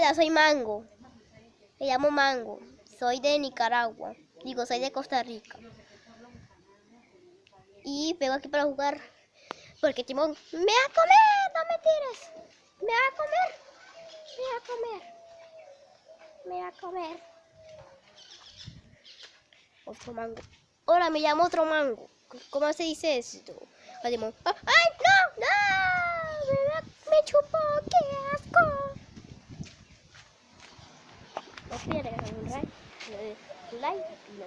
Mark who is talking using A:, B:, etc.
A: Hola, soy Mango. Me llamo Mango. Soy de Nicaragua. Digo, soy de Costa Rica. Y vengo aquí para jugar. Porque Timón me va a comer. No me tires. Me va a comer. Me va a comer. Me va a comer. Otro mango. Ahora me llamo otro mango. ¿Cómo se dice esto? Timón. ¡Ay, no! ¡No! Me chupó. ¡Qué asco! No pierdas un like y no